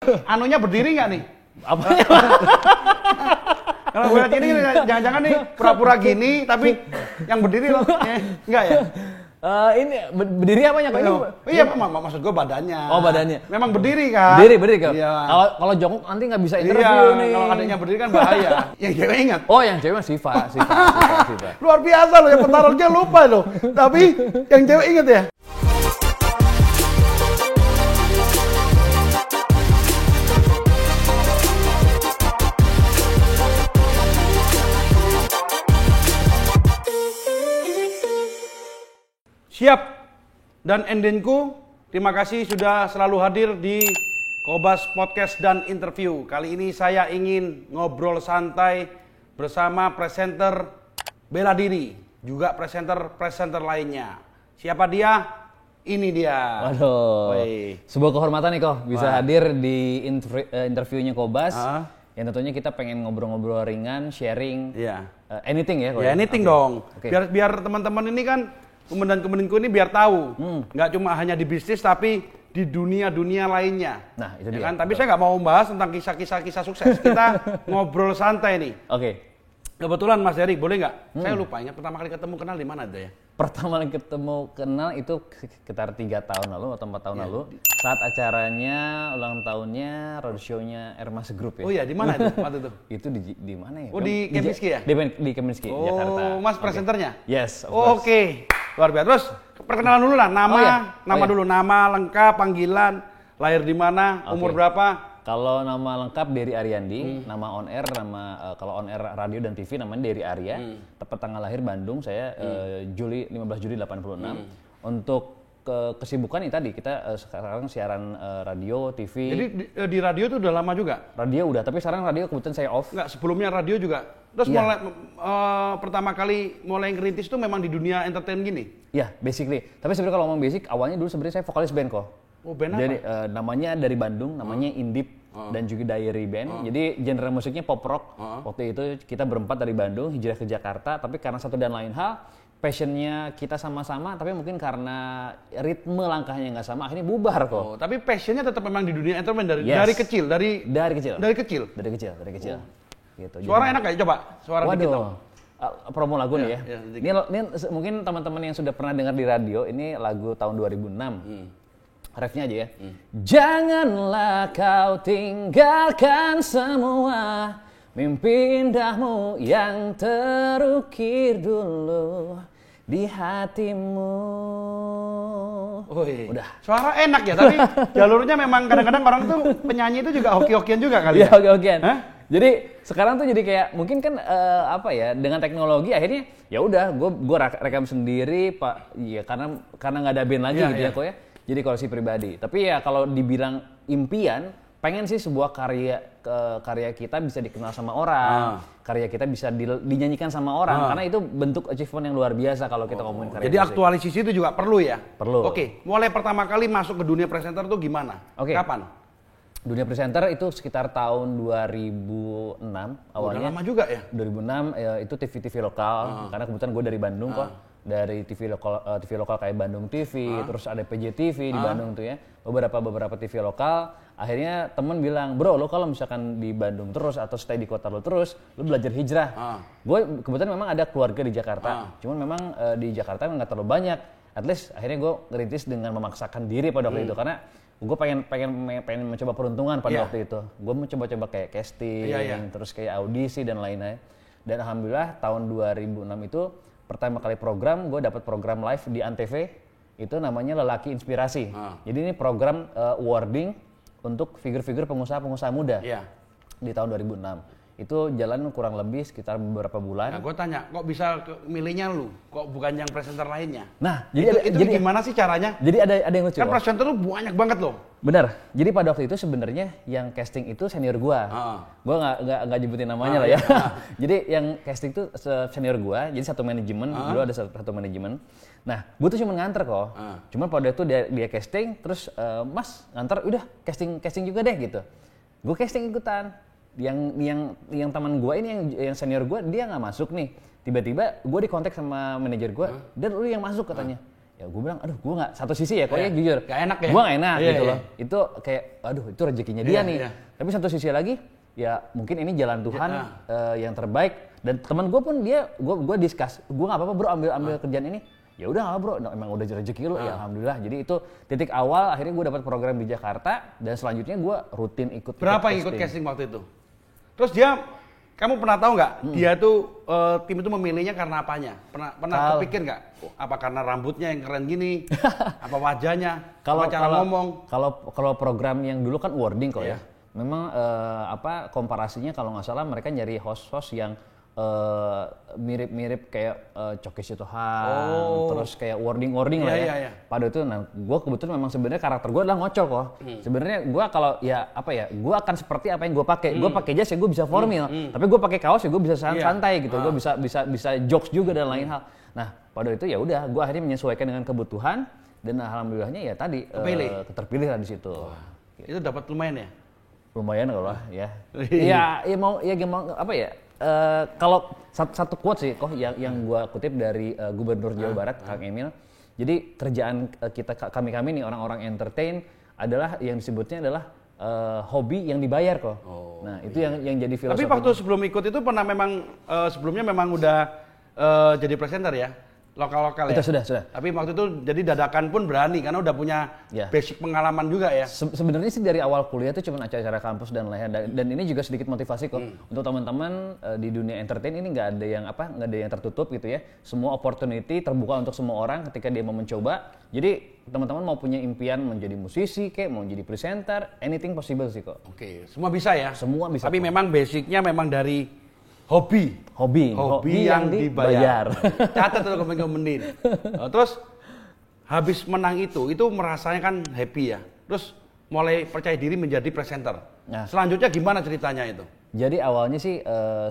Anunya berdiri nggak nih? Apa? Kalau gue lihat ini jangan-jangan nih pura-pura gini tapi yang berdiri loh. Enggak ya? Ini berdiri apanya kok? Iya, maksud gue badannya. Oh, badannya. Memang berdiri kan? Berdiri kan? Iya. Kalau jongkok nanti nggak bisa interview iya, nih. Kalau adanya berdiri kan bahaya. Yang cewek ingat. Oh, yang cewek Siva. Luar biasa loh, yang petarungnya lupa loh. Tapi yang cewek ingat ya. Siap. Dan endingku, terima kasih sudah selalu hadir di Kobas Podcast dan Interview. Kali ini saya ingin ngobrol santai bersama presenter bela diri, juga presenter lainnya. Siapa dia? Ini dia. Waduh. Wey. Sebuah kehormatan nih kok bisa hadir di interviewnya Kobas. Yang tentunya kita pengen ngobrol-ngobrol ringan, sharing, anything ya. Ya anything dong. Okay. Biar teman-teman ini kan kemudian-kemudianku ini biar tahu, nggak cuma hanya di bisnis tapi di dunia lainnya. Nah itu ya dia. Kan? Tapi saya nggak mau membahas tentang kisah sukses. Kita ngobrol santai nih. Oke. Kebetulan Mas Dery, boleh nggak? Saya lupa ingat pertama kali ketemu kenal di mana ada ya? Pertama kali ketemu kenal itu sekitar 3 tahun lalu atau 4 tahun lalu saat acaranya ulang tahunnya roadshow-nya Ermas Group ya. Oh iya, di mana itu waktu itu? Itu di mana ya? Oh di Kempinski ya? Di Kempinski, Jakarta. Oh, Mas presenternya? Yes. Oke. Luar biasa. Terus perkenalan dulu lah, nama dulu, nama lengkap, panggilan, lahir di mana, umur berapa? Kalau nama lengkap Dery Ariandi, nama on air, kalau on air radio dan TV namanya Dery Arya. Tepat tanggal lahir Bandung, saya 15 Juli 86. Untuk kesibukan ini tadi kita sekarang siaran radio, TV. Jadi di radio itu udah lama juga? Radio udah, tapi sekarang radio kebetulan saya off. Enggak, sebelumnya radio juga. Terus mulai pertama kali mulai ngerintis itu memang di dunia entertain gini? Iya, basically. Tapi sebenarnya kalau ngomong basic, awalnya dulu sebenarnya saya vokalis band kok. Oh, band apa? Jadi namanya dari Bandung, namanya Indip dan juga Diary Band. Jadi genre musiknya pop rock. Waktu itu kita berempat dari Bandung hijrah ke Jakarta, tapi karena satu dan lain hal, passionnya kita sama-sama, tapi mungkin karena ritme langkahnya nggak sama, akhirnya bubar kok. Oh, tapi passionnya tetap memang di dunia entertainment dari kecil, dari kecil. Gitu. Suara enak nggak? Coba suara dikit dong. Promo lagu nih ya. Ini mungkin teman-teman yang sudah pernah dengar di radio, ini lagu tahun 2006. Refnya aja ya. Janganlah kau tinggalkan semua mimpi indahmu yang terukir dulu di hatimu. Udah. Suara enak ya, tapi jalurnya memang kadang-kadang orang tuh penyanyi itu juga hoki-hokian juga kali ya. Iya, hoki-hokian. Jadi sekarang tuh jadi kayak mungkin kan dengan teknologi akhirnya ya udah gue rekam sendiri Pak. Iya karena nggak ada band lagi gitu ya kok ya. Jadi koleksi pribadi. Tapi ya kalau dibilang impian, pengen sih sebuah karya kita bisa dikenal sama orang, karya kita bisa dinyanyikan sama orang, karena itu bentuk achievement yang luar biasa kalau kita ngomongin karya. Jadi aktualisasi itu juga perlu ya? Perlu. Oke, mulai pertama kali masuk ke dunia presenter tuh gimana? Kapan? Dunia presenter itu sekitar tahun 2006 awalnya. Udah lama juga ya? 2006 itu TV lokal, karena kebetulan gue dari Bandung kok. Dari TV lokal kayak Bandung TV, terus ada PJ TV di Bandung tuh ya, beberapa TV lokal. Akhirnya temen bilang, bro lo kalau misalkan di Bandung terus atau stay di kota lo terus, lo belajar hijrah. Gue kebetulan memang ada keluarga di Jakarta, cuman memang di Jakarta nggak terlalu banyak. At least akhirnya gue ngerintis dengan memaksakan diri pada waktu itu, karena gue pengen mencoba peruntungan pada waktu itu. Gue mencoba kayak casting, terus kayak audisi dan lain-lain. Dan alhamdulillah tahun 2006 itu pertama kali program, gue dapat program live di Antv, itu namanya Lelaki Inspirasi. Jadi ini program awarding untuk figur-figur pengusaha-pengusaha muda di tahun 2006. Itu jalan kurang lebih sekitar beberapa bulan. Nah, gue tanya, kok bisa milihnya lu? Kok bukan yang presenter lainnya? Nah, jadi gimana sih caranya? Jadi ada yang lucu. Kan presenter lu banyak banget loh. Benar. Jadi pada waktu itu sebenarnya yang casting itu senior gua. Gua nggak nyebutin namanya lah ya. Jadi yang casting itu senior gua. Jadi satu manajemen. Dulu ada satu manajemen. Nah, gua tuh cuma nganter kok. Cuman pada itu dia casting, terus Mas nganter, udah casting juga deh gitu. Gua casting ikutan. Yang teman gue ini yang senior gue dia nggak masuk nih, tiba-tiba gue dikontak sama manajer gue dan lu yang masuk katanya. ya gue bilang aduh gue nggak, satu sisi ya kok ya jujur gak enak ya, gue nggak enak iya, gitu iya. loh, itu kayak aduh itu rezekinya dia nih, tapi satu sisi lagi ya mungkin ini jalan Tuhan yang terbaik. Dan teman gue pun gue discuss, gue nggak apa-apa bro ambil kerjaan ini, ya udah nggak bro, emang udah rezeki lo ya alhamdulillah. Jadi itu titik awal akhirnya gue dapat program di Jakarta dan selanjutnya gue rutin ikut. Berapa yang ikut casting waktu itu? Terus kamu pernah tahu nggak dia tuh tim itu memilihnya karena apanya? Pernah kepikir nggak? Apa karena rambutnya yang keren gini? Apa wajahnya? Apa cara ngomong? Kalau program yang dulu kan awarding kok ya. Memang komparasinya kalau nggak salah mereka nyari host-host yang mirip-mirip kayak Coki Sitohang, terus kayak wording lah ya. Iya. Pada itu, nah gue kebetulan memang sebenarnya karakter gue adalah ngocol kok. Sebenarnya gue kalau gue akan seperti apa yang gue pakai. Gue pakai jas ya gue bisa formal, tapi gue pakai kaos ya gue bisa santai gitu. Gue bisa jokes juga dan lain hal. Nah pada itu ya udah, gue akhirnya menyesuaikan dengan kebutuhan dan alhamdulillahnya ya tadi terpilih lah di situ. Itu dapat lumayan ya? Lumayan kalau ya. Ya mau apa ya? Kalau satu quote sih kok yang gua kutip dari Gubernur Jawa Barat Kang Emil. Jadi kerjaan kami nih orang-orang entertain adalah yang disebutnya adalah hobi yang dibayar kok. Nah, itu yang jadi filosofi. Tapi waktu sebelum ikut itu pernah sebelumnya memang udah jadi presenter ya? Lokal-lokal ya? Sudah. Tapi waktu itu jadi dadakan pun berani karena udah punya basic pengalaman juga ya? Sebenarnya sih dari awal kuliah itu cuma acara-acara kampus dan lain-lain, dan ini juga sedikit motivasi kok untuk teman-teman di dunia entertain ini nggak ada yang tertutup gitu ya. Semua opportunity terbuka untuk semua orang ketika dia mau mencoba. Jadi teman-teman mau punya impian menjadi musisi mau jadi presenter, anything possible sih kok. Oke, semua bisa ya? Semua bisa. Tapi memang basicnya memang dari hobi yang dibayar. Catat tuh komen-komenin. Terus habis menang itu merasanya kan happy ya. Terus mulai percaya diri menjadi presenter. Nah, selanjutnya gimana ceritanya itu? Jadi awalnya sih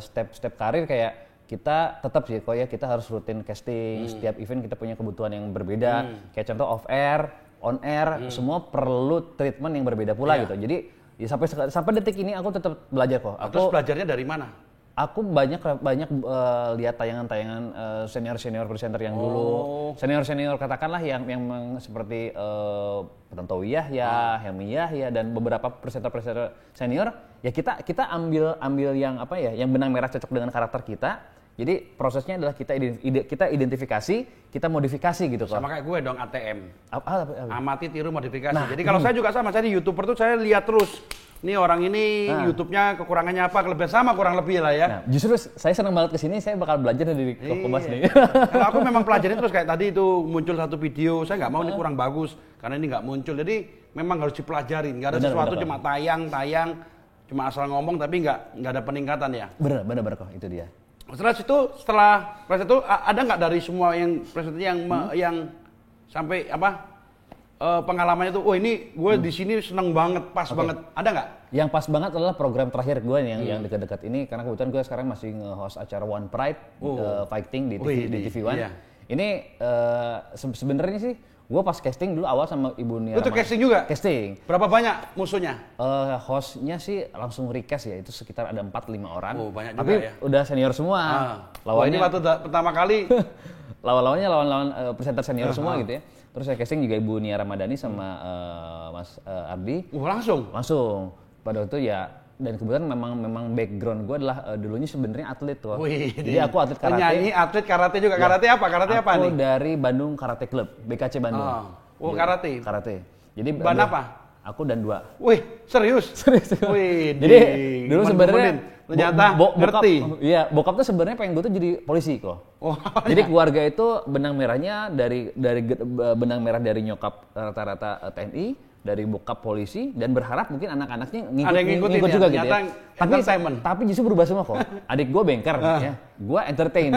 step karir kayak kita tetap sih kok ya, kita harus rutin casting. Setiap event kita punya kebutuhan yang berbeda. Kayak contoh off air, on air, semua perlu treatment yang berbeda pula gitu. Jadi ya sampai detik ini aku tetap belajar kok. Terus belajarnya dari mana? Aku banyak lihat tayangan-tayangan senior presenter yang dulu, senior katakanlah yang seperti Tantowi Yahya, Helmi Yahya dan beberapa presenter senior. Ya kita ambil yang yang benang merah cocok dengan karakter kita. Jadi prosesnya adalah kita identifikasi, kita modifikasi gitu kok. Sama kayak gue dong ATM. Amati, tiru, modifikasi. Nah, jadi kalau saya juga sama, saya di YouTuber tuh saya lihat terus. Nih orang ini YouTube-nya kekurangannya apa, kelebihan sama kurang lebih lah ya. Nah, justru saya senang banget kesini, saya bakal belajar dari Kobas nih. Kalau aku memang pelajarin terus kayak tadi itu muncul satu video, saya nggak mau ini kurang bagus karena ini nggak muncul. Jadi memang harus dipelajarin. Nggak ada sesuatu cuma tayang, cuma asal ngomong tapi nggak ada peningkatan ya. Bener kok, itu dia. Setelah proses itu ada nggak dari semua yang presenter yang sampai pengalamannya tuh, ini gue di sini seneng banget, pas banget, ada nggak? Yang pas banget adalah program terakhir gue yang dekat-dekat ini, karena kebetulan gue sekarang masih nge-host acara One Pride Fighting di TV One. Iya. Ini sebenarnya sih gue pas casting dulu awal sama Ibu Nia. Itu casting juga? Casting. Berapa banyak musuhnya? Hostnya sih langsung request ya, itu sekitar ada 4-5 orang. Banyak juga tapi ya? Udah senior semua. Lawannya ini waktu pertama kali. Lawan-lawannya presenter senior semua gitu ya. Terus saya casting juga Ibu Nia Ramadhani sama Mas Ardi. Langsung. Pada waktu ya, dan kebetulan memang background gue adalah dulunya sebenarnya atlet tuh. Jadi aku atlet karate. Penyanyi, atlet karate juga. Ya. Karate apa? Karate apa nih? Aku dari Bandung Karate Club, BKC Bandung. Karate. Jadi ban apa? Aku dan 2. Wih, serius? Wih, jadi dulu sebenarnya ternyata ngerti. Iya, bokap tuh sebenarnya pengen gue tuh jadi polisi kok. Jadi keluarga itu benang merahnya dari benang merah dari nyokap rata-rata TNI, dari bokap polisi, dan berharap mungkin anak-anaknya ngikut juga gitu ya. Tapi justru berubah semua kok. Adik gue banker ya, gue entertain.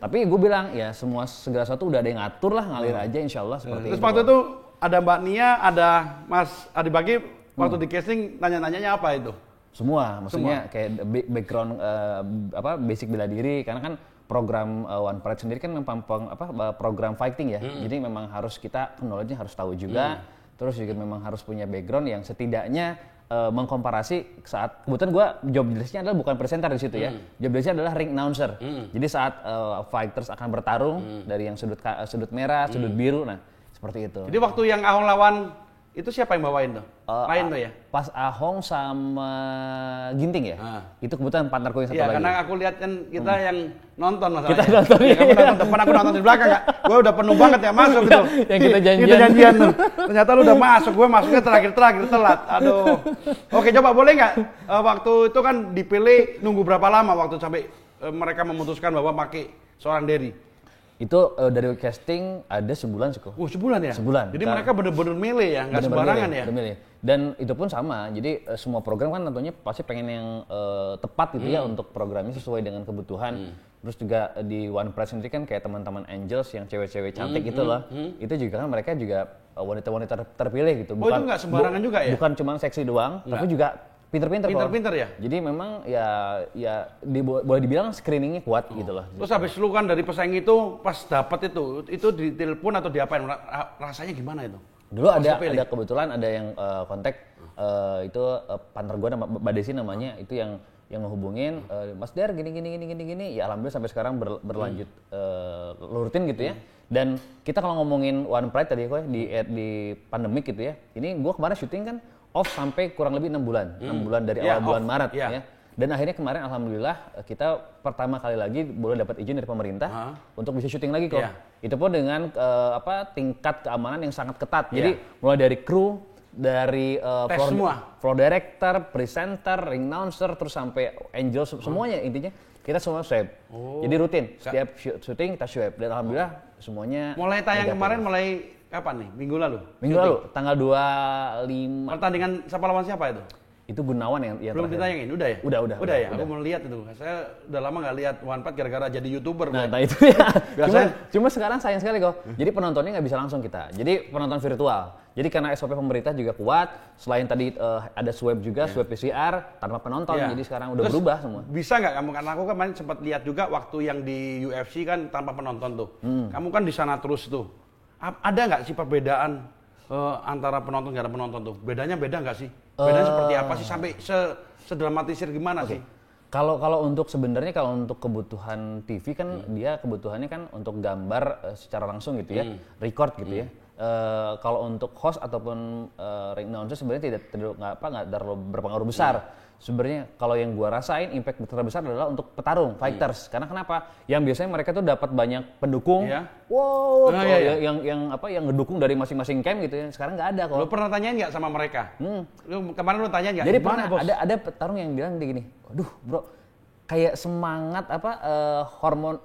Tapi gue bilang ya segala sesuatu udah ada yang ngatur lah, ngalir aja insyaallah seperti itu. Terus waktu itu ada Mbak Nia, ada Mas Adi Bagi, waktu di casting nanya-nanyanya apa itu? Semua, maksudnya kayak background basic bela diri, karena kan program One Pride sendiri kan memang program fighting ya. Jadi memang harus kita knowledge-nya harus tahu juga. Terus juga memang harus punya background yang setidaknya mengkomparasi saat kebetulan gue job desk-nya adalah bukan presenter di situ ya. Job desk-nya adalah ring announcer. Jadi saat fighters akan bertarung dari yang sudut merah, sudut biru, nah Seperti itu. Jadi waktu yang Ahong lawan itu siapa yang bawain tuh? Lain tuh ya? Pas Ahong sama Ginting ya? Itu kebetulan partnerku yang satu Iya, lagi. karena aku lihat kan kita yang nonton masalahnya. Kita nonton, ya, kamu nonton depan, aku nonton di belakang kak. Gue udah penuh banget ya masuk gitu. Yang kita janjian. Kita janjian tuh. Ternyata lu udah masuk, gue masuknya terakhir telat. Aduh. Oke, coba boleh nggak? Waktu itu kan dipilih nunggu berapa lama waktu sampai mereka memutuskan bahwa pakai seorang Derry? Itu dari casting ada sebulan sih kok. Sebulan ya? Sebulan. Jadi mereka bener-bener milih ya, nggak sembarangan ya? Milih. Dan itu pun sama, jadi semua program kan tentunya pasti pengen yang tepat gitu ya untuk programnya sesuai dengan kebutuhan. Terus juga di One Press sendiri kan kayak teman-teman Angels yang cewek-cewek cantik itu loh. Itu juga kan mereka juga wanita-wanita terpilih gitu. Bukan, itu nggak sembarangan juga ya? Bukan cuma seksi doang, tapi juga pinter-pinter ya? Jadi memang boleh dibilang screeningnya kuat gitu loh. Terus habis lu kan dari pesaing itu pas dapet itu ditelepon atau diapain? Rasanya gimana itu? Dulu ada kebetulan ada yang kontak itu partner gue Mbak Desi namanya, itu yang ngehubungin Mas Der gini ya alhamdulillah sampai sekarang berlanjut rutin gitu ya. Dan kita kalau ngomongin One Pride tadi kok di pandemik gitu ya. Ini gue kemarin syuting kan off sampai kurang lebih 6 bulan. 6 bulan dari awal bulan Maret ya. Dan akhirnya kemarin alhamdulillah kita pertama kali lagi boleh dapat izin dari pemerintah untuk bisa syuting lagi kok. Itu pun dengan tingkat keamanan yang sangat ketat. Jadi mulai dari kru, dari floor director, presenter, ring announcer, terus sampai angel semuanya intinya kita semua swab. Jadi rutin setiap syuting kita swab dan alhamdulillah semuanya. Mulai tayang kemarin mulai kapan nih? Minggu lalu? Minggu lalu, tanggal 25. Pertandingan siapa lawan siapa itu? Itu Gunawan yang belum ditayangin, udah ya? Udah ya? Aku mau lihat itu. Saya udah lama nggak lihat One Pride gara-gara jadi YouTuber. Nah itu ya. Cuma sekarang sayang sekali kok. Jadi penontonnya nggak bisa langsung kita. Jadi penonton virtual. Jadi karena SOP pemerintah juga kuat, selain tadi ada swab juga, swab PCR tanpa penonton. Jadi sekarang udah berubah semua. Bisa nggak kamu, karena aku kemarin sempat lihat juga waktu yang di UFC kan tanpa penonton tuh. Kamu kan di sana terus tuh. Ada nggak sih perbedaan antara penonton dan penonton tuh? Bedanya beda nggak sih? Bedanya seperti apa sih sampai sedramatisir gimana sih? Kalau untuk sebenarnya kalau untuk kebutuhan TV kan dia kebutuhannya kan untuk gambar secara langsung gitu ya, record gitu ya. Kalau untuk host ataupun ring announcer sebenarnya nggak terlalu berpengaruh besar. Sebenarnya kalau yang gua rasain impact terbesar adalah untuk petarung fighters. Karena kenapa? Yang biasanya mereka tuh dapat banyak pendukung. Yang ngedukung dari masing-masing camp gitu ya. Sekarang nggak ada kok. Lu pernah tanyain nggak sama mereka? Kemarin lu tanyain nggak? Jadi pernah ada petarung yang bilang gini, "Aduh, Bro, kayak semangat hormon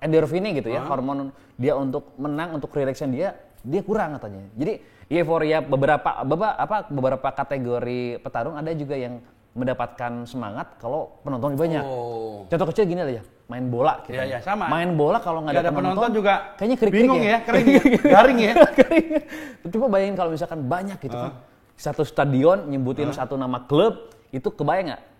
endorfinnya gitu ya, hormon dia untuk menang, untuk relaxan dia kurang katanya." Jadi euforia beberapa kategori petarung ada juga yang mendapatkan semangat kalau penontonnya banyak. Contoh kecil gini aja, main bola gitu. Iya, sama. Main bola kalau nggak ada penonton juga kayaknya krik-krik bingung ya, kering ya, garing ya. Coba bayangin kalau misalkan banyak gitu kan. Satu stadion nyebutin satu nama klub, itu kebayang nggak?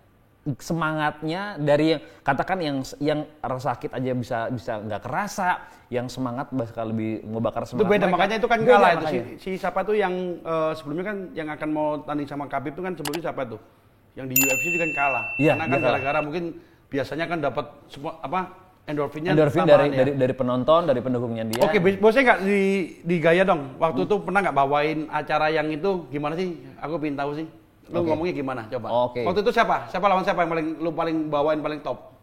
Semangatnya dari yang katakan yang rasa sakit aja bisa nggak kerasa, yang semangat bakal lebih ngebakar semangat. Itu beda, mereka. makanya itu kan kalah itu si siapa tuh yang sebelumnya kan yang akan mau tanding sama Khabib itu kan sebelumnya siapa tuh? Yang di UFC itu kan kalah. Karena kan gara-gara mungkin biasanya kan dapat semua endorfin dari penonton, dari pendukungnya dia. Oke, bosnya nggak di gaya dong. Waktu itu pernah nggak bawain acara yang itu gimana sih? Aku pengen tahu sih. Lu ngomongnya gimana? Coba. Waktu itu siapa? Siapa lawan siapa yang lu paling bawain paling top?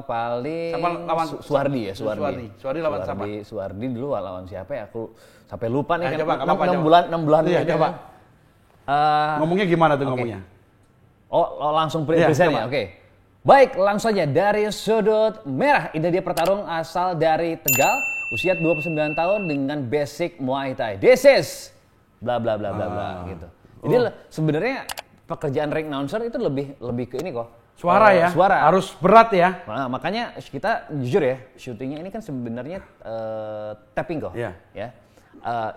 Paling siapa lawan Suwardi ya, Suwardi lawan siapa? Suwardi dulu lawan siapa ya? Aku sampai lupa nih. Coba, 6 bulan. Iya, coba. Ngomongnya gimana tuh ngomongnya? Langsung present ya. Oke. Baik, langsung aja dari sudut merah. Ini dia petarung asal dari Tegal, usia 29 tahun dengan basic Muay Thai. This is bla bla bla bla bla gitu. Jadi sebenarnya pekerjaan ring announcer itu lebih ke ini kok. Suara ya. Suara. Harus berat ya. Nah, makanya kita jujur ya, syutingnya ini kan sebenarnya tapping kok. Iya. Ya.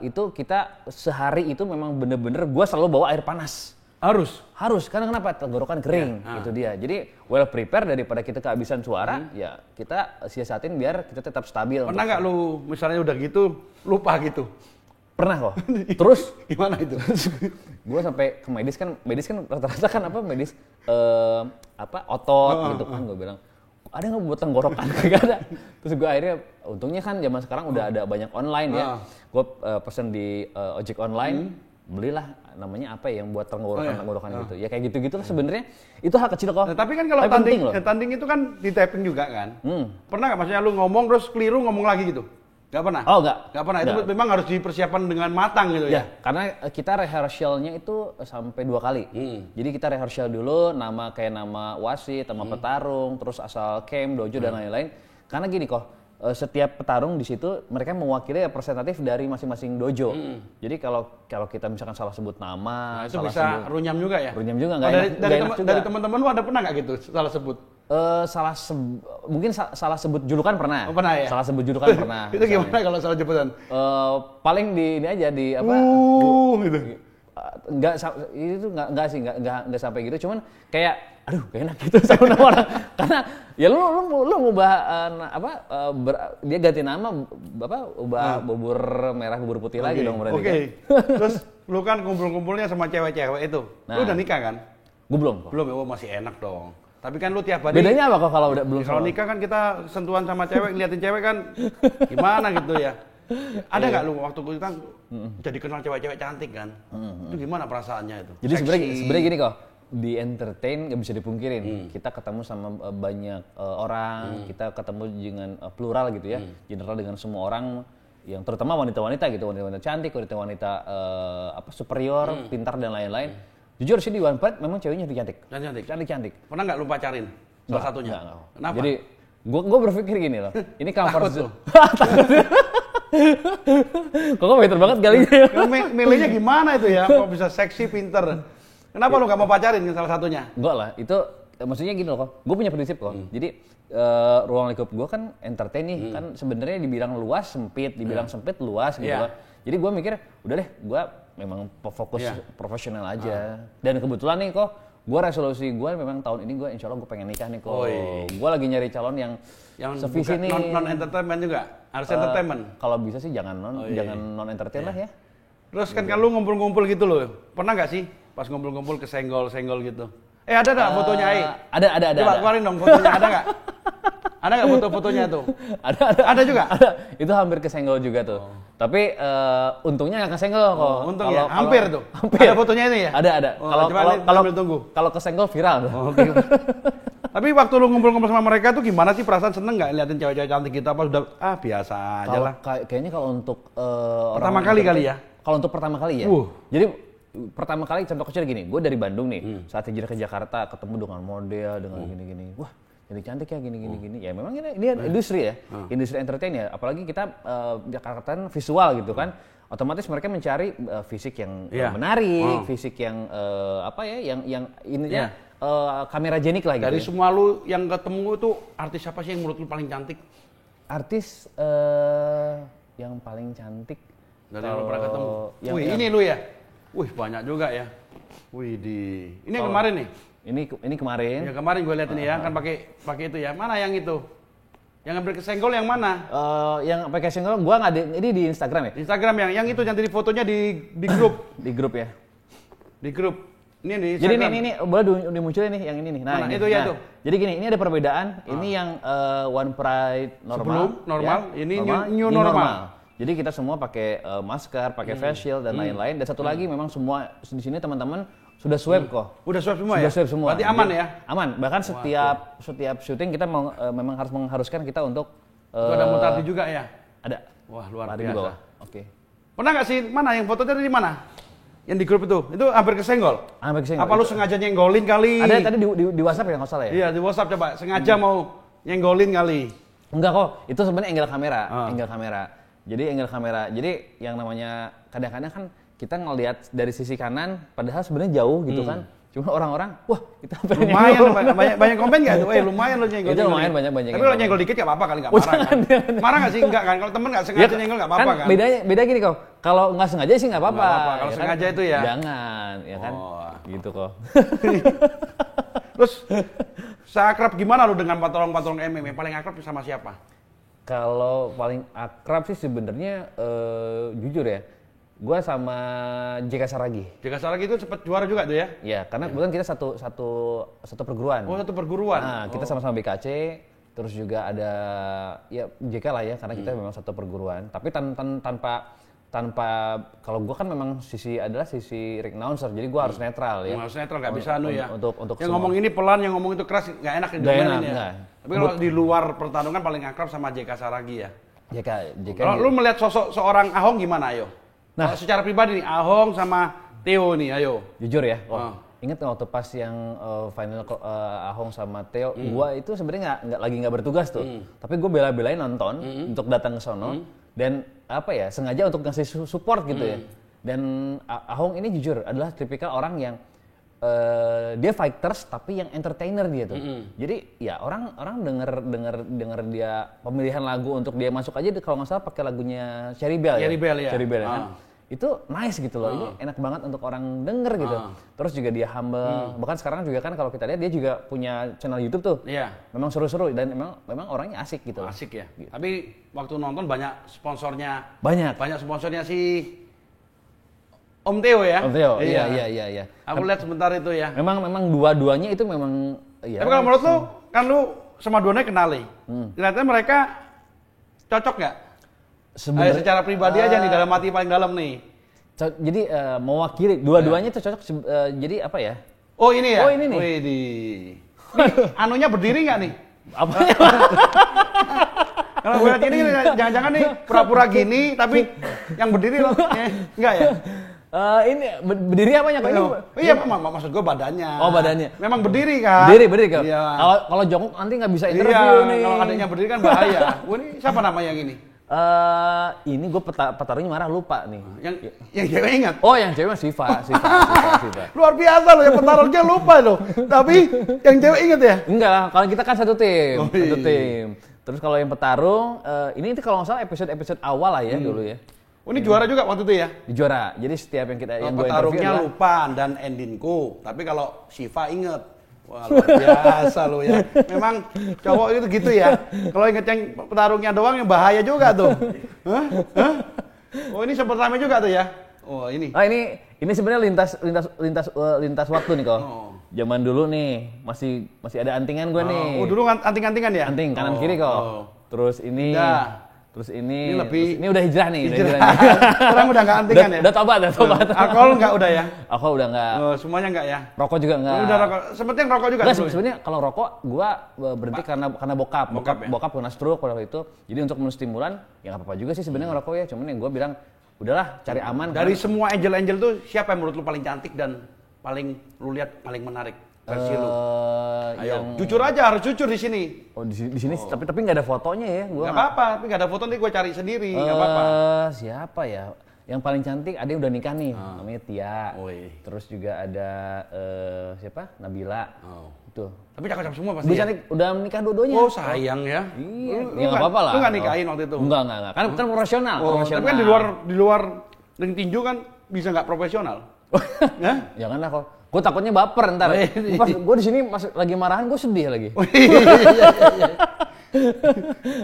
Itu kita sehari itu memang bener-bener gue selalu bawa air panas. Harus. Karena kenapa? Tenggorokan kering. Itu dia. Jadi well prepare daripada kita kehabisan suara, ya kita siasatin biar kita tetap stabil. Pernah nggak lu misalnya udah gitu lupa gitu? Pernah kok. Terus gimana itu? Gue sampai ke medis kan rata-rata kan medis otot gitu kan, gue bilang ada nggak buat tenggorokan? Gak ada. Terus gue akhirnya, untungnya kan zaman sekarang udah ada banyak online ya. Gue pesen di ojek online, belilah namanya apa ya yang buat tenggorokan gitu. Ya kayak gitu-gitu lah sebenarnya. Itu hal kecil kok. Nah, tapi kan kalau tanding itu kan di taping juga kan. Pernah nggak maksudnya lu ngomong terus keliru ngomong lagi gitu? Nggak pernah? Oh nggak. Nggak pernah, itu memang harus dipersiapkan dengan matang gitu ya? Karena kita rehearsalnya itu sampai 2 kali. Jadi kita rehearsal dulu, nama wasit, nama petarung, terus asal camp, dojo dan lain-lain. Karena gini kok, setiap petarung di situ mereka mewakili representatif dari masing-masing dojo. Jadi kalau kita misalkan salah sebut nama, itu bisa runyam juga ya? Runyam juga nggak enak. Dari teman-teman lu ada pernah nggak gitu salah sebut? Mungkin salah sebut julukan pernah. Oh, pernah ya? Salah sebut julukan pernah. Itu gimana kalau salah julukan? Paling ini aja di apa? Gitu. Enggak sih, enggak sampai gitu. Cuman kayak aduh gak enak gitu sama nama orang. Karena ya lu ngubah dia ganti nama ubah bubur merah bubur putih lagi dong berarti. Oke. Terus lu kan kumpul-kumpulnya sama cewek-cewek itu. Lu udah nikah kan? Gue belum kok. Belum ya, masih enak dong. Tapi kan lu tiap hari. Bedanya apa kok kalau udah belum? Kalau nikah kan kita sentuhan sama cewek, liatin cewek kan gimana gitu ya. Ada nggak lu waktu kita jadi kenal cewek-cewek cantik kan? Itu gimana perasaannya itu? Jadi sebenarnya gini kok, di entertain nggak bisa dipungkirin. Kita ketemu sama banyak orang, kita ketemu dengan plural gitu ya, general dengan semua orang yang terutama wanita-wanita gitu, wanita-wanita cantik, wanita-wanita superior, pintar dan lain-lain. Jujur sih di One Pride memang ceweknya cantik. Cantik. Pernah nggak lu pacarin salah satunya? Enggak. Kenapa? Jadi gue berpikir gini loh, ini comfort zone. Kok pinter banget kali ini. Milihnya gimana itu ya? Kok bisa seksi, pinter? Kenapa lu nggak mau pacarin salah satunya? Enggak lah, itu maksudnya gini loh kok. Gue punya prinsip kok. Jadi ruang lingkup gue kan entertain nih, kan sebenarnya dibilang luas sempit, dibilang sempit luas gitu loh. Jadi gue mikir, udah deh, gue memang fokus profesional aja. Dan kebetulan nih kok, gue resolusi gue memang tahun ini gue insya Allah gue pengen nikah nih kok. Gue lagi nyari calon yang sevisi nih. Non entertainment juga, harus entertainment. Kalau bisa sih jangan non entertain lah ya. Terus kan kalau ngumpul-ngumpul gitu loh, pernah nggak sih pas ngumpul-ngumpul kesenggol gitu? Ada fotonya Ai? Ada. Coba keluarin dong fotonya, ada nggak? Ada nggak foto-fotonya tuh? Ada juga? Ada. Itu hampir kesenggol juga tuh. Tapi untungnya nggak kesenggol kok. Untungnya hampir tuh. Hampir. Ada fotonya ini ya? Ada. Kalau kesenggol viral. Oke. Tapi waktu lu ngumpul-ngumpul sama mereka tuh gimana sih, perasaan seneng nggak liatin cewek-cewek cantik gitu, apa sudah biasa aja lah? Kayaknya kalau untuk pertama kali ya? Kalau untuk pertama kali ya. Jadi pertama kali contoh kecil gini, gue dari Bandung nih, saat hijrah ke Jakarta ketemu dengan model dengan gini-gini. Wah, jadi cantik ya gini-gini. Ya memang ini industri ya, industri entertain ya. Apalagi kita Jakarta kan visual gitu kan. Otomatis mereka mencari fisik yang menarik, fisik yang yang ininya kamera jenik lah gitu. Dari semua lu yang ketemu itu artis siapa sih yang menurut lu paling cantik? Artis yang paling cantik dari yang lu pernah ketemu. Ini lu ya? Wih, banyak juga ya. Wih, ini yang kemarin nih. Ini kemarin. Ya kemarin gue lihat ini ya, kan pakai itu ya. Mana yang itu? Yang ngambil kesenggol yang mana? Yang pakai kesenggol gua nggak ini di Instagram ya. Instagram yang itu yang tadi fotonya di grup. Di grup ya. Di grup. Ini di Instagram. Jadi ini boleh dimunculin nih yang ini nih. Nah, itu ya itu. Jadi gini, ini ada perbedaan. Ini yang One Pride normal. Sebelum normal, ya. Ini new normal. Jadi kita semua pakai masker, pakai face shield dan lain-lain. Dan satu lagi memang semua di sini teman-teman sudah swab kok. Udah swab semua ya? Sudah swab semua. Berarti aman ya? Aman. Bahkan setiap syuting kita memang harus mengharuskan kita untuk ada mutasi juga ya? Ada. Wah, luar biasa. Di bawah. Oke. Pernah nggak sih, mana yang fotonya dari mana? Yang di grup itu hampir kesenggol? Hampir kesenggol. Apa lu sengaja nyenggolin kali? Ada tadi di WhatsApp ya, nggak salah ya? Iya, di WhatsApp coba. Sengaja mau nyenggolin kali? Enggak kok, itu sebenarnya angle kamera. Jadi angle kamera. Jadi yang namanya kadang-kadang kan kita ngelihat dari sisi kanan, padahal sebenarnya jauh gitu kan. Cuma orang-orang, wah kita lumayan banyak komen nggak tuh? Lumayan lo nyenggol. Itu lumayan banyak. Tapi kalau nyenggol dikit nggak apa-apa kali, nggak marah kan? Marah nggak sih? Enggak kan? Kalau temen nggak sengaja nyenggol nggak apa-apa kan? Beda gini kok. Kalau nggak sengaja sih nggak apa-apa. Kalau sengaja itu ya? Jangan, ya kan? Gitu kok. Terus seakrab gimana lu dengan patrong-patrong MMA? Paling akrab sama siapa? Kalau paling akrab sih sebenarnya jujur ya, gue sama JK Saragi. JK Saragi itu sempat juara juga tuh ya? Iya, karena kebetulan kita satu perguruan. Oh, satu perguruan. Nah, kita sama-sama BKC. Terus juga ada ya JK lah ya, karena kita memang satu perguruan. Tapi tanpa kalau gue kan memang sisi announcer, jadi gue harus netral ya. Harus netral, nggak bisa ya. Untuk yang ngomong ini pelan, yang ngomong itu keras, nggak enak didengerin ya. Tapi kalau di luar pertarungan paling akrab sama JK Saragi ya. JK. Kalau lu melihat sosok seorang Ahong gimana, ayo? Nah, secara pribadi nih, Ahong sama Theo nih, ayo. Jujur ya, ingat waktu pas yang final Ahong sama Theo, gua itu sebenarnya nggak bertugas tuh, tapi gue bela-belain nonton untuk datang ke sono dan apa ya sengaja untuk ngasih support gitu ya. Dan Ahong ini jujur adalah tipikal orang yang dia fighters tapi yang entertainer dia tuh. Jadi ya orang denger dia pemilihan lagu untuk dia masuk aja kalau nggak salah pakai lagunya Cherry Bell ya. Cherry Bell kan. Itu nice gitu loh. Ini enak banget untuk orang denger gitu. Terus juga dia humble. Bahkan sekarang juga kan kalau kita lihat dia juga punya channel YouTube tuh. Iya. Memang seru-seru dan memang orangnya asik gitu. Asik ya. Gitu. Tapi waktu nonton banyak sponsornya. Banyak sponsornya si Om Theo ya? Om Theo, iya. Aku lihat sebentar itu ya. Memang dua-duanya itu memang. Iya. Tapi kalau menurut lu, kan lu sama dua-duanya kenali. Ternyata mereka cocok nggak? Sebenarnya secara pribadi aja nih, dalam hati paling dalam nih. Jadi mewakili dua-duanya itu cocok. Jadi apa ya? Oh ini ya? Oh ini nih. Nih, anunya berdiri nggak nih? Apanya? Kalau gue lihat ini jangan-jangan nih pura-pura gini, tapi yang berdiri loh, enggak ya? Ini berdiri apanya kok? Iya, maksud gue badannya. Oh, badannya. Memang berdiri kan? Berdiri kan? Iya. Kalau jongkok nanti nggak bisa interview nih. Kalau adanya berdiri kan bahaya. Ini siapa namanya yang ini? Ini gue petarungnya marah lupa nih. Yang cewek ingat? Oh, yang cewek Siva. Luar biasa loh, yang petarungnya lupa loh. Tapi yang cewek ingat ya? Enggak lah, kalau kita kan satu tim. Terus kalau yang petarung, ini kalau nggak salah episode awal lah ya dulu ya. Oh, ini juara juga waktu itu ya? Juara. Jadi setiap yang kita yang gue interview petarungnya lupa dan endingku. Tapi kalau Siva inget, wah luar biasa lo ya. Memang cowok itu gitu ya. Kalau inget yang petarungnya doang yang bahaya juga tuh. Hah? Oh ini sempat rame juga tuh ya? Oh ini. Ini sebenarnya lintas waktu nih kok. Zaman dulu nih masih ada antingan gue nih. Oh dulu anting-antingan ya? Anting kanan kiri kok. Terus ini. Terus ini udah hijrah nih. Sekarang udah nggak antingan ya? Udah tobat. Alkohol nggak udah ya? Alkohol udah nggak. Semuanya nggak ya? Rokok juga nggak. Udah rokok. Sepertinya rokok juga. Nggak, sebenarnya kalau rokok gua berhenti karena bokap. Bokap kena stroke waktu itu. Jadi untuk menstimulan ya nggak apa-apa juga sih sebenarnya ngerokok ya. Cuman yang gua bilang udahlah cari aman. Dari semua angel tuh siapa yang menurut lu paling cantik dan paling lu lihat paling menarik? Versi lu. Ayo. Jujur aja, harus jujur di sini. Oh, di sini tapi nggak ada fotonya ya, gua. Nggak apa-apa, tapi nggak ada foto nanti gua cari sendiri, nggak apa-apa. Siapa ya? Yang paling cantik ada yang udah nikah nih, namanya Tia. Terus juga ada siapa? Nabila. Itu. Tapi cakep semua pasti. Bisa udah menikah dua-duanya. Oh, sayang ya. Iya. Ya nggak apa-apa lah. Lu nggak nikahin waktu itu? Enggak. Kan profesional. Tapi kan di luar ring tinju kan bisa nggak profesional. Janganlah kok. Gue takutnya baper ntar. Pas gue di sini lagi marahan, gue sedih lagi.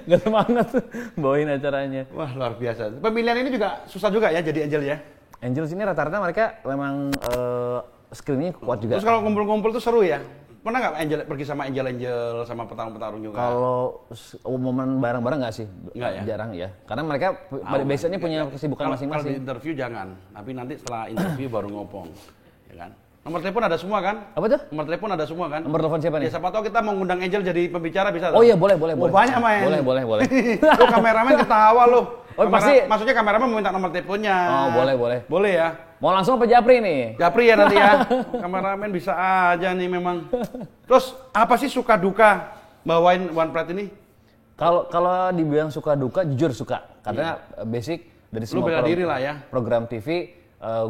Gak semangat bawain acaranya. Wah luar biasa. Pemilihan ini juga susah juga ya jadi angel ya. Angel sini rata-rata mereka memang skillnya kuat juga. Terus kalau kumpul-kumpul tuh seru ya. Pernah nggak angel pergi sama angel sama petarung-petarung juga? Kalau momen bareng-bareng nggak sih? Nggak ya? Jarang ya. Karena mereka biasanya punya kesibukan masing-masing. Kalau di interview jangan, tapi nanti setelah interview baru ngopong, ya kan? Nomor telepon ada semua kan? Apa tuh? Nomor telepon ada semua kan? Nomor telepon siapa nih? Ya siapa tahu kita mau ngundang Angel jadi pembicara bisa. Oh iya boleh. Banyak main. Boleh. Lu kameramen ketawa lu. Oh pasti. Maksudnya kameramen meminta nomor teleponnya. Oh boleh. Boleh ya. Mau langsung apa Japri nih? Japri ya nanti ya. Kameramen bisa aja nih memang. Terus apa sih suka duka bawain One Pride ini? Kalau dibilang suka duka, jujur suka. Karena basic dari semua bela diri lah ya. Program TV.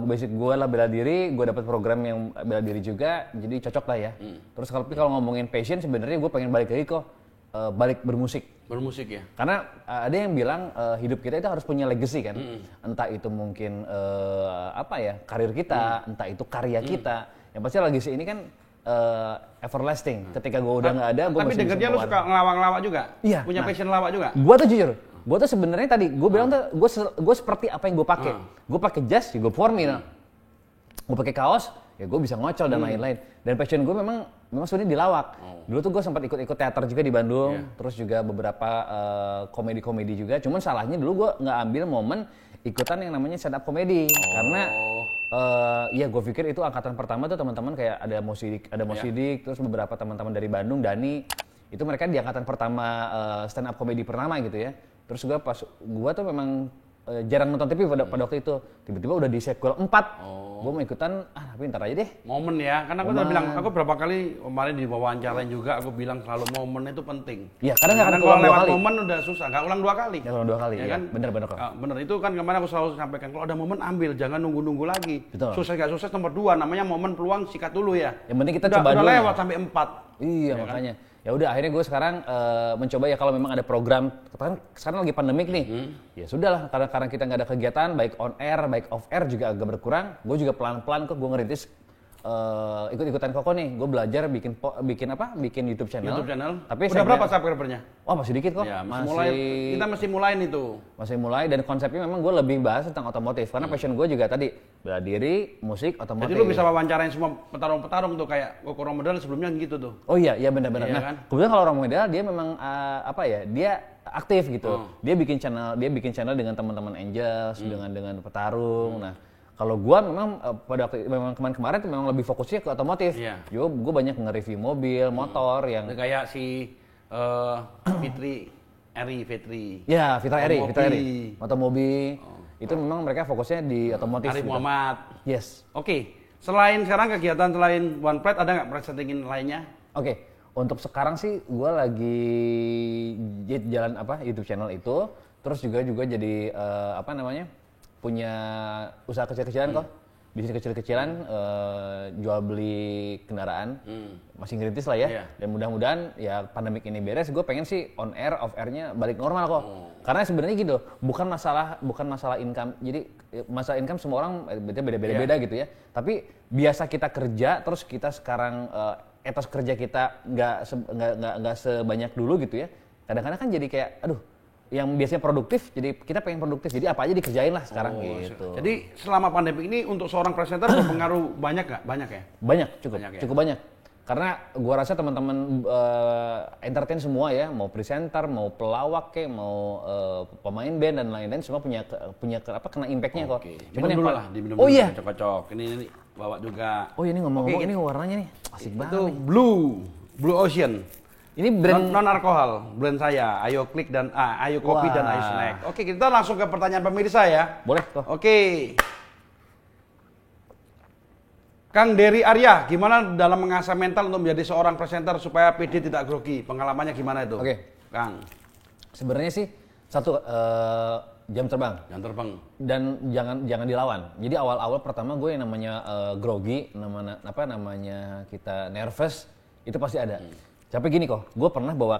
Basic gue lah bela diri, gue dapat program yang bela diri juga, jadi cocok lah ya. Terus kalau ngomongin passion sebenarnya gue pengen balik lagi kok, balik bermusik. Bermusik ya. Karena ada yang bilang hidup kita itu harus punya legacy kan, entah itu mungkin karir kita, entah itu karya kita. Yang pasti legacy ini kan everlasting. Ketika gue udah nggak ada, gue masih bisa. Tapi dengarnya lu suka ngelawak-ngelawak juga? Iya. Punya passion lawak juga? Gue tuh jujur. Gue tuh sebenarnya tadi gue bilang tuh gue seperti apa yang gue pakai. Gue pakai jas, gue formal. Gue pakai kaos, ya gue bisa ngocol dan lain-lain. Dan passion gue memang sebenarnya di lawak. Dulu tuh gue sempat ikut teater juga di Bandung, terus juga beberapa komedi-komedi juga. Cuman salahnya dulu gue nggak ambil momen ikutan yang namanya stand up comedy karena ya gue pikir itu angkatan pertama tuh teman-teman kayak ada Mosidik, terus beberapa teman-teman dari Bandung, Dani, itu mereka di angkatan pertama stand up comedy pertama gitu ya. Terus gue tuh memang jarang nonton TV pada waktu itu. Tiba-tiba udah di sequel 4. Gue mau ikutan, tapi ntar aja deh. Momen ya, karena aku udah bilang, aku berapa kali kemarin di wawancarain juga, aku bilang selalu momen itu penting. Iya, karena nggak akan kalau ulang 2 lewat kali. momen udah susah, nggak ulang 2 kali. Nggak ulang 2 kali, ya kan? Bener kok. Bener, itu kan kemarin aku selalu sampaikan, kalau ada momen ambil, jangan nunggu-nunggu lagi. Betul. Sukses nggak sukses nomor 2, namanya momen peluang sikat dulu ya. Yang penting kita udah, coba dulu. Udah lewat sampai 4. Iya, ya makanya. Kan? Ya udah akhirnya gue sekarang mencoba ya kalau memang ada program, kan sekarang lagi pandemik nih, ya sudahlah karena kita nggak ada kegiatan baik on air baik off air juga agak berkurang, gue juga pelan-pelan kok gue ngerintis ikut-ikutan Koko nih, gue belajar bikin YouTube channel. Tapi udah berapa subscribernya? Wah masih dikit kok. Ya, kita masih mulai itu. Masih mulai dan konsepnya memang gue lebih bahas tentang otomotif karena passion gue juga tadi bela diri, musik, otomotif. Jadi lu bisa wawancarain semua petarung-petarung tuh kayak Koko Romedal sebelumnya gitu tuh. Oh iya benar-benar. Iya, nah, kan? kebetulan kalau Romedal dia memang dia aktif gitu. Dia bikin channel dengan teman-teman Angels, dengan petarung. Nah, kalau gua memang pada waktu memang kemarin tuh memang lebih fokusnya ke otomotif. Iya. Gua banyak nge-review mobil, motor yang kayak si Fitri. Ya, Fitra Eri. Motomobi. Itu memang mereka fokusnya di otomotif. Arif gitu. Muhammad. Yes. Oke. Selain sekarang kegiatan selain One Plate ada nggak presentingin lainnya? Oke. Untuk sekarang sih gua lagi jalan YouTube channel itu, terus juga jadi punya usaha kecil-kecilan kok. Bisnis kecil-kecilan, jual beli kendaraan, masih ngerintis lah ya. Iya. Dan mudah-mudahan ya pandemik ini beres, gue pengen sih on air, off airnya balik normal kok. Karena sebenarnya gitu, bukan masalah income. Jadi masalah income semua orang beda-beda gitu ya. Tapi biasa kita kerja, terus kita sekarang etos kerja kita nggak sebanyak dulu gitu ya. Kadang-kadang kan jadi kayak, aduh, yang biasanya produktif, jadi kita pengen produktif, jadi apa aja dikerjain lah sekarang gitu. Jadi selama pandemi ini untuk seorang presenter berpengaruh banyak nggak? Banyak ya? Banyak, cukup banyak. Karena gua rasa teman-teman entertain semua ya, mau presenter, mau pelawak kayak, mau pemain band dan lain-lain, semua punya kena impactnya kok. Cuman yang diminum dulu, kocok. Ini bawa juga. Oh ini ngomong-ngomong, ini warnanya nih asik banget. Itu Blue Ocean. Ini brand non alkohol, brand saya, Ayo Klik dan Ayo Kopi dan Ayo Snack. Oke, kita langsung ke pertanyaan pemirsa ya. Boleh kok. Oke. Kang Dery Arya, gimana dalam mengasah mental untuk menjadi seorang presenter supaya PD tidak grogi? Pengalamannya gimana itu? Oke. Kang. Sebenarnya sih satu jam terbang. Jam terbang. Dan jangan dilawan. Jadi awal-awal pertama gue yang namanya grogi, namanya kita nervous, itu pasti ada. Tapi gini kok, gue pernah bawa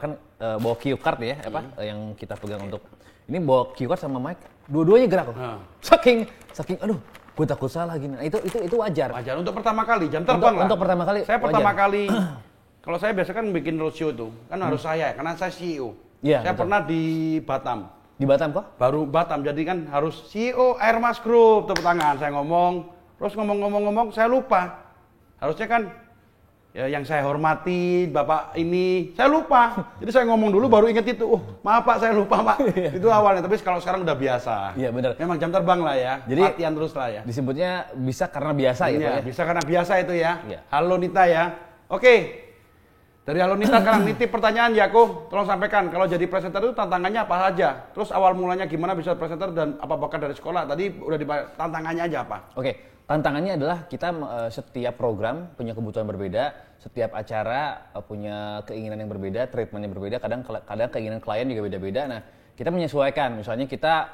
cue card ya, yang kita pegang untuk ini bawa cue card sama mic, dua-duanya gerak kok. Saking, aduh, gue takut salah gini. Nah, itu wajar. Wajar untuk pertama kali jam terbang lah. Untuk pertama kali. Saya pertama kali, kalau saya biasa kan bikin roadshow tuh, kan harus saya, karena saya CEO. Iya, saya betul. pernah di Batam. Di Batam kok? Baru Batam, jadi kan harus CEO Airmas Group, tepuk tangan. Saya ngomong, terus ngomong, saya lupa. Harusnya kan ya, yang saya hormati, Bapak ini, saya lupa. Jadi saya ngomong dulu baru inget itu. Oh, maaf Pak, saya lupa Pak. Itu awalnya, tapi kalau sekarang udah biasa. Iya benar. Memang jam terbang lah ya, jadi, latihan terus lah ya. Disebutnya bisa karena biasa gitu ya. Bisa karena biasa itu ya. Iya. Halo Nita ya. Oke, dari Halo Nita sekarang nitip pertanyaan ya, aku tolong sampaikan. Kalau jadi presenter itu tantangannya apa saja? Terus awal mulanya gimana bisa presenter dan apa bakat dari sekolah? Tadi udah dibahas, tantangannya aja apa? Oke. Tantangannya adalah kita setiap program punya kebutuhan berbeda, setiap acara punya keinginan yang berbeda, treatment yang berbeda, kadang keinginan klien juga beda-beda. Nah, kita menyesuaikan. Misalnya kita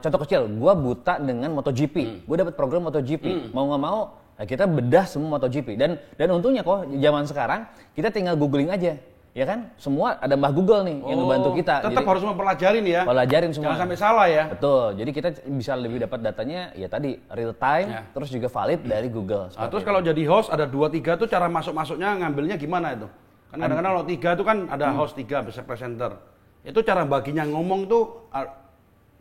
contoh kecil, gua buta dengan MotoGP. Gua dapat program MotoGP. Mau nggak mau, nah kita bedah semua MotoGP. Dan untungnya kok zaman sekarang kita tinggal googling aja. Ya kan, semua ada Mbah Google nih yang ngebantu kita. Tetap harus mempelajarin ya. Pelajarin semua. Jangan sampai salah ya. Betul. Jadi kita bisa lebih dapat datanya ya tadi real time, terus juga valid dari Google. Nah, terus kalau jadi host ada 2-3 tuh cara masuknya ngambilnya gimana itu? Kan kadang-kadang kalau 3 tuh kan ada host 3 bisa presenter. Itu cara baginya ngomong tuh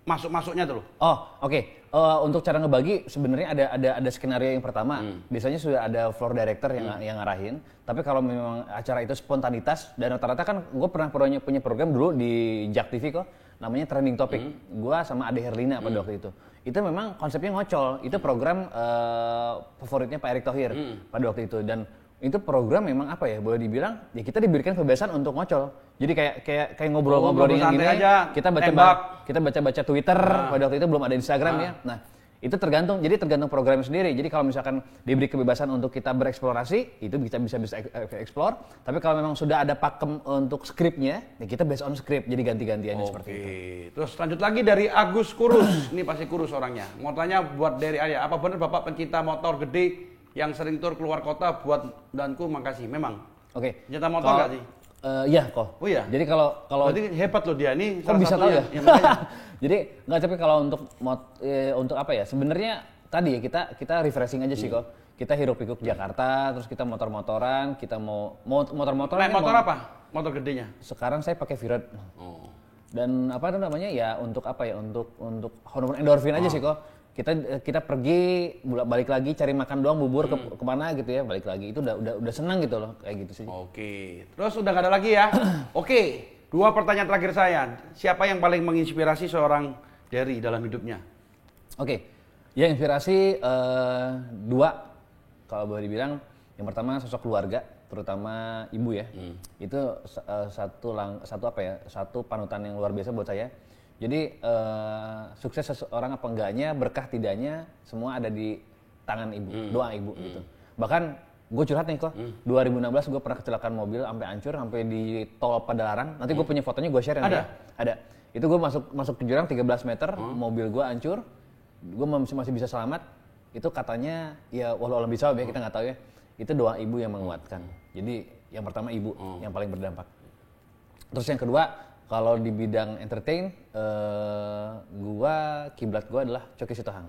masuk-masuknya tuh loh. Oh, oke. Untuk cara ngebagi sebenarnya ada skenario yang pertama. Biasanya sudah ada floor director yang ngarahin. Tapi kalau memang acara itu spontanitas dan rata-rata kan gue pernah punya program dulu di Jak TV kok, namanya Trending Topic. Gue sama Ade Herlina pada waktu itu. Itu memang konsepnya ngocol. Itu program favoritnya Pak Erick Thohir pada waktu itu, dan itu program memang apa ya, boleh dibilang ya kita diberikan kebebasan untuk ngocol. Jadi kayak ngobrol-ngobrol dengan gini aja, kita baca Twitter, pada waktu itu belum ada Instagram ya. Nah, itu tergantung programnya sendiri. Jadi kalau misalkan diberi kebebasan untuk kita bereksplorasi, itu bisa explore. Tapi kalau memang sudah ada pakem untuk skripnya, ya kita based on script. Jadi ganti-gantiannya seperti itu. Terus lanjut lagi dari Agus Kurus. Ini pasti Kurus orangnya. Mau tanya buat dari Arya, apa benar Bapak pencinta motor gede yang sering tur keluar kota buat danku? Makasih. Memang. Oke. Pencinta motor nggak sih? Iya kok. Oh iya. Jadi kalau berarti hebat loh dia ini. Kok bisa tahu ya? Jadi nggak, tapi kalau untuk apa ya? Sebenarnya tadi ya kita refreshing aja sih kok. Kita hiruk pikuk Jakarta, terus kita motor-motoran, kita mau motor-motoran. Motor apa? Motor gedenya? Sekarang saya pakai Viret. Dan apa namanya ya, untuk apa ya? Untuk hormon endorfin aja sih kok. Kita pergi balik lagi cari makan doang, bubur kemana gitu ya, balik lagi itu udah senang gitu loh, kayak gitu sih. Oke, terus udah gak ada lagi ya. Oke, 2 pertanyaan terakhir saya. Siapa yang paling menginspirasi seorang Dery dalam hidupnya? Oke, ya inspirasi 2 kalau boleh dibilang. Yang pertama sosok keluarga, terutama ibu ya. Itu satu panutan yang luar biasa buat saya. Jadi sukses seseorang apa enggaknya, berkah tidaknya, semua ada di tangan ibu, doa ibu gitu. Bahkan gue curhat nih kok, 2016 gue pernah kecelakaan mobil sampai hancur, sampai di tol Padalarang. Nanti gue punya fotonya, gue share nanti. Ada. Itu gue masuk ke jurang 13 meter, mobil gue hancur, gue masih bisa selamat. Itu katanya ya walau alam bisa ya, kita nggak tahu ya. Itu doa ibu yang menguatkan. Jadi yang pertama ibu yang paling berdampak. Terus yang kedua, kalau di bidang entertain, kiblat gua adalah Coki Sitohang.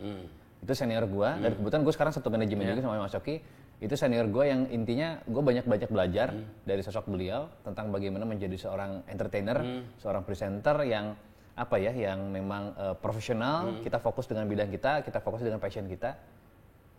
Itu senior gua, dan kebetulan gua sekarang satu manajemen juga sama Mas Coki. Itu senior gua yang intinya gua banyak belajar dari sosok beliau tentang bagaimana menjadi seorang entertainer, seorang presenter yang apa ya, yang memang profesional. Kita fokus dengan bidang kita fokus dengan passion kita.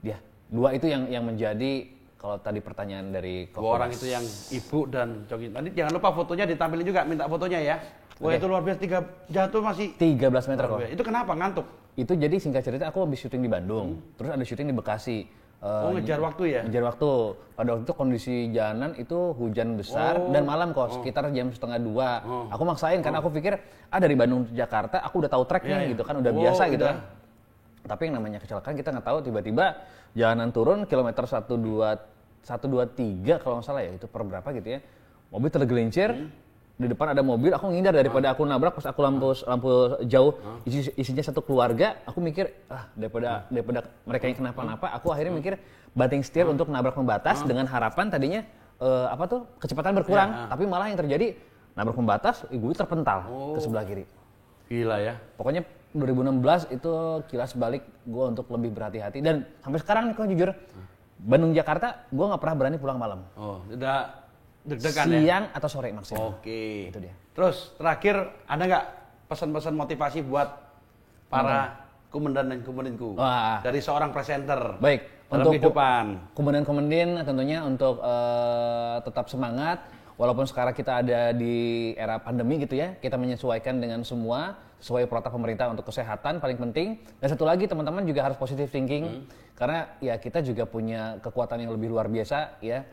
Dia 2 itu yang menjadi. Kalau tadi pertanyaan dari 2 orang itu yang ibu dan Coki. Nanti jangan lupa fotonya ditampilin juga, minta fotonya ya. Wah itu luar biasa, jatuh masih 13 meter kok. Itu kenapa ngantuk? Itu jadi singkat cerita aku habis syuting di Bandung, terus ada syuting di Bekasi. Ngejar waktu ya? Ngejar waktu. Pada waktu itu kondisi jalanan itu hujan besar dan malam kok, sekitar jam 1:30. Aku maksain karena aku pikir dari Bandung ke Jakarta aku udah tahu tracknya gitu kan, udah biasa gitu kan. Tapi yang namanya kecelakaan kita nggak tahu, tiba-tiba jalanan turun kilometer 123 kalau nggak salah ya, itu per berapa gitu ya. Mobil tergelincir, di depan ada mobil, aku ngindar daripada aku nabrak. Pas aku lampu jauh, isinya satu keluarga, aku mikir daripada mereka yang kenapa-napa, aku akhirnya mikir banting setir untuk nabrak pembatas dengan harapan tadinya kecepatan berkurang, tapi malah yang terjadi nabrak pembatas, gue terpental ke sebelah kiri. Gila ya. Pokoknya 2016 itu kilas balik gue untuk lebih berhati-hati, dan sampai sekarang nih kok jujur, Bandung Jakarta gue nggak pernah berani pulang malam. Udah deg-degan ya? Siang atau sore maksimal. Oke. Itu dia. Terus terakhir, ada nggak pesan-pesan motivasi buat para komandan dan komandinku dari seorang presenter? Baik. Dalam untuk kehidupan. Komandan tentunya untuk tetap semangat. Walaupun sekarang kita ada di era pandemi gitu ya, kita menyesuaikan dengan semua sesuai protokol pemerintah untuk kesehatan paling penting. Dan satu lagi, teman-teman juga harus positive thinking, karena ya kita juga punya kekuatan yang lebih luar biasa ya.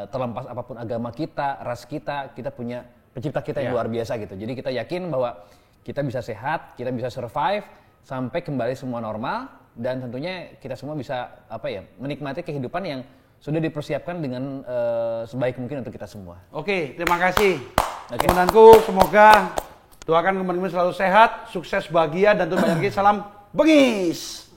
Terlepas apapun agama kita, ras kita punya pencipta kita yang luar biasa gitu. Jadi kita yakin bahwa kita bisa sehat, kita bisa survive sampai kembali semua normal, dan tentunya kita semua bisa menikmati kehidupan yang sudah dipersiapkan dengan sebaik mungkin untuk kita semua. Oke, terima kasih. Komandanku, semoga doakan komandanku selalu sehat, sukses, bahagia, dan tentu banyak lagi salam bengis.